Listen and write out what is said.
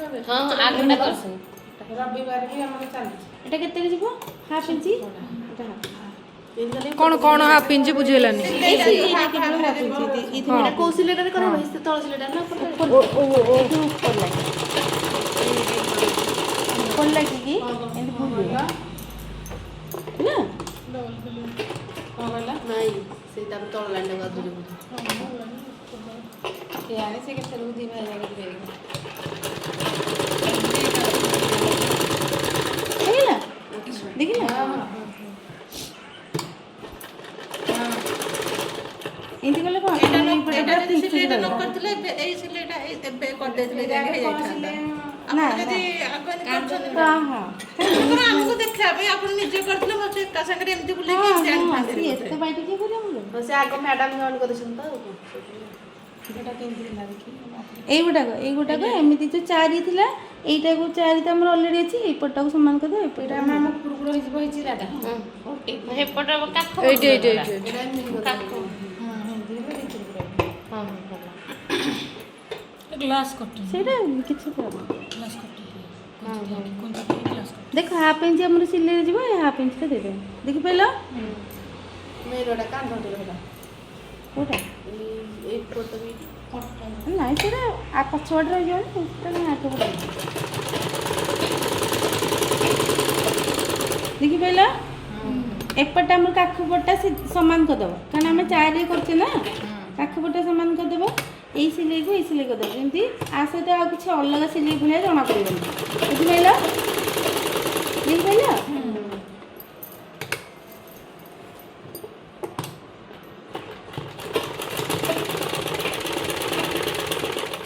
ହଁ ହଁ ଆଗଟା କରିଛୁ ରବିବାର ବି ଆମର ଚାଲିଛି। এটা কেতে দিব হাফ ইঞ্চি এটা হাফ କଣ ହାଫ୍ ଇଞ୍ଚ ବୁଝିହେଲାନି। এটা কেবল হাফ ইঞ্চি এইটা এটা କୋଉ ସିଲେଇଟାରେ କରା ହବ ତଳ ସିଲେଇଟା ନା উপর লাগে উপর লাগিକି ଏମିତି ବୁଲିବ ନା କଣ କହିଲା? ନାଇଁ ସେଇ ତାପରେ ତଳ ଲାଇନଟା କରିଦେଲି ବୋଧେ କେଜାଣି ସେ କେତେବେଳକୁ ଦି ଭାଇ ଯାକ ଯିବେ। ହେଇଗଲା ଦେଖିଲା ଏମିତି କଲେ କଣ ଏଇଟା ଯଦି ସିଲେଇଟା ନ କରିଥିଲେ ଏଇ ସିଲେଇଟା ଏବେ କରିଦେଇଥିଲେ ଯାଇକି ହେଇଯାଇଥାନ୍ତା। ନା ଯଦି ଆଗ କରୁଛନ୍ତି ହଁ ହଁ ଆମକୁ ଦେଖିବା ପାଇଁ ଆପଣ ନିଜେ କରିଥିଲେ ମୋତେ ଏକା ସାଙ୍ଗରେ ଏମିତି ବୁଲେଇକି ହଁ ଜାଣିଥାନ୍ତେ ସିଏ ଏତେ ବାଇଟ କିଏ କରିବ ହଁ, ସେ ଆଗ ମ୍ୟାଡାମ ଜଏନ୍ କରିଛନ୍ତି ତ ଆଉ କଣ ଏଇଟା କେମିତି ହେଲା ଦେଖି এইগুটাକ ଏମିତି ଯୋଉ ଚାରି ଥିଲା এইଟାକୁ ଚାରି ତ ଆମର ଅଲରେଡି ଅଛି ଏଇପଟଟାକୁ ସମାନ କରିଦେବା ଏଇଟା ଏଇପଟା ଆମେ ଆମ କୁକୁର ହେଇଯିବ ହେଇଛି ଦାଦା। ସେପଟ କାଠ ଏଇଠି ଏଇଠି ଏଇଠି ଏଇଟା ଏମିତି କାଠ ହଁ ଏମିତି ହେଲେ ଦି କୁକୁର ହଁ ହଁ ଭଲ ଗ୍ଲାସ୍ କଟ ସେଇଟା କିଛି ପ୍ରୋବ୍ଲେମ ଗ୍ଲାସ୍ କଟ ଦେଖ ହାଫ ଇଞ୍ଚ ଆମର ସିଲେଇ ଯିବ ଏ ହାଫ ଇଞ୍ଚଟା ଦେଇଦେବେ ଦେଖିପାରିଲ ମେରଟା କାନ୍ଧଟେ ରହିଲା କୋଉଟା ଏଇ ପଟ ବି ନାଇଁ ସେଇଟା ପଛପଟେ ରହିଯିବ ନା ସେଇଟା ଆଗ ପଟେ ଦେଖିପାରିଲ ଏପଟେ ଆମର କାଖ ପଟଟା ସମାନ କରିଦେବ କାରଣ ଆମେ ଚାରି କରୁଛେ ନା କାଖ ପଟଟା ସମାନ କରିଦେବ ଏଇ ସିଲେଇକୁ ଏଇ ସିଲେଇ କରିଦେବ ଯେମିତି ଆ ସହିତ ଆଉ କିଛି ଅଲଗା ସିଲେଇ ଭଳିଆ ଜଣା ପଡ଼ିବନି ବୁଝିପାରିଲ ଦେଖିପାରିଲ